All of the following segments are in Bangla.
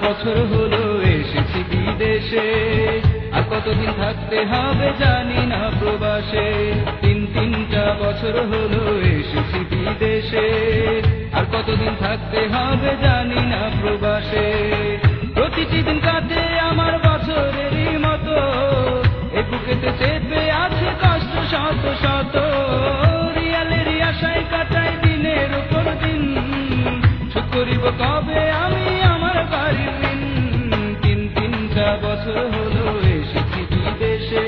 বছর হলো এসেছি বিদেশে, আর কতদিন থাকতে হবে জানি না প্রবাসে। তিনটা বছর হলো এসেছি বিদেশে, আর কতদিন থাকতে হবে জানি না প্রবাসে। প্রতিটি দিন কাটে আমার বছরেরই মতো, এ বুকেতে চেপে আছে কষ্ট শত শত। রিয়ালেরই আশায় কাটাই দিনের উপর দিন, শোধ করিব কবে আমি আমার বাড়ির ঋণ। তিনটা বছর হলো এসেছি বিদেশে,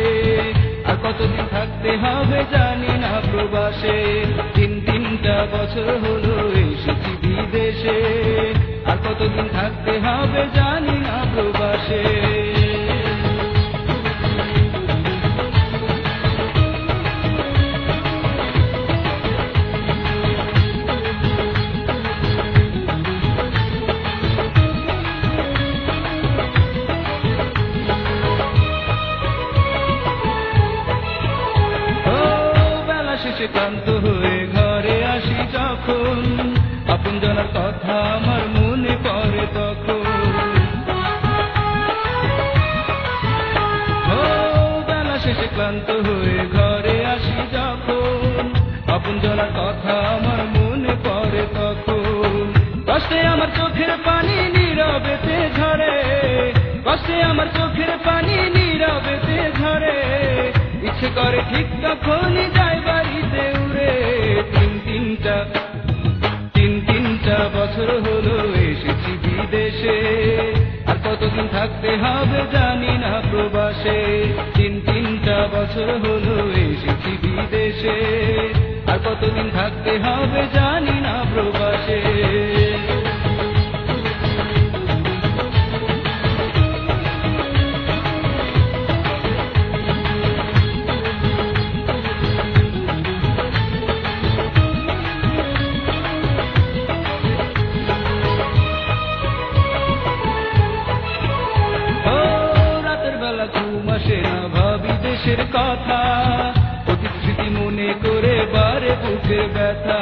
আর কতদিন থাকতে হবে জানি না প্রবাসে। তিনটা বছর হলো এসেছি বিদেশে, আর কতদিন থাকতে হবে জানি না প্রবাসে। শেষে ক্লান্ত হয়ে ঘরে আসি যখন, আপনজনের কথা আমার মনে পড়ে তখন। বেলা শেষে ক্লান্ত হয়ে ঘরে আসি যখন, আপনজনের কথা আমার মনে পড়ে তখন। কষ্টে আমার চোখের পানি নীরবেতে ঝরে, কষ্টে আমার চোখের পানি নীরবেতে ঝরে। ইচ্ছে করে ঠিক তখনই যাই বাড়িতে উড়ে। তিনটা বছর হলো এসেছি বিদেশে, আর কতদিন থাকতে হবে জানি না প্রবাসে। তিনটা বছর হলো এসেছি বিদেশে, আর কতদিন থাকতে হবে জানি না প্রবাসে। ঘুম আসে না ভাবি দেশের কথা, অতীত স্মৃতি মনে করে বারে বুকের ব্যথা।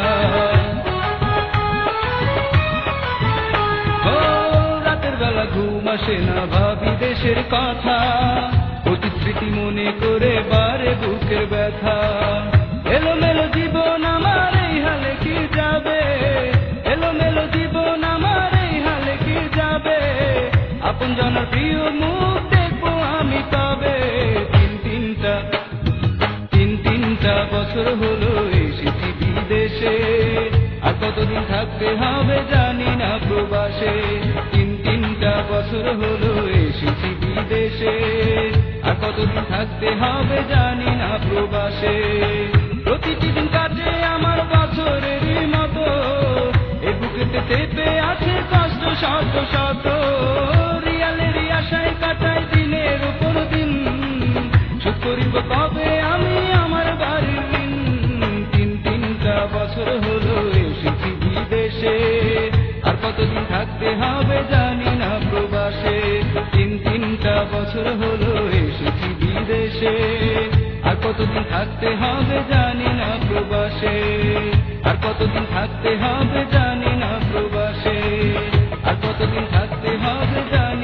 রাতের বেলা ঘুম আসে না ভাবি দেশের কথা, অতীত স্মৃতি মনে করে বারে বুকের ব্যথা। এলোমেলো জীবন আমার এই হালে কি যাবে, এলোমেলো জীবন আমার এই হালে কি যাবে। আপনজনের প্রিয় মুখ দেখবো আমি তবে। তিনটা বছর হলো এসেছি বিদেশে, আর কতদিন থাকতে হবে জানি না প্রবাসে। তিনটা বছর হলো এসেছি বিদেশে, আর কতদিন থাকতে হবে জানি না প্রবাসে। প্রতিটি দিন কাটে আমার বছরেরই মতো, এ বুকেতে চেপে আছে কষ্ট শত শত। রিয়ালেরই আশায় কাটাই দিনের উপর দিন, শোধ করিব কবে আমি আমার বাড়ির ঋণ। তিনটা বছর হলো এসেছি বিদেশে, আর কতদিন থাকতে হবে জানি না প্রবাসে। তিনটা বছর হলো এসেছি বিদেশে, আর কতদিন থাকতে হবে জানি না প্রবাসে। আর কতদিন থাকতে হবে জানি না প্রবাসে, আর কতদিন থাকতে হবে জানি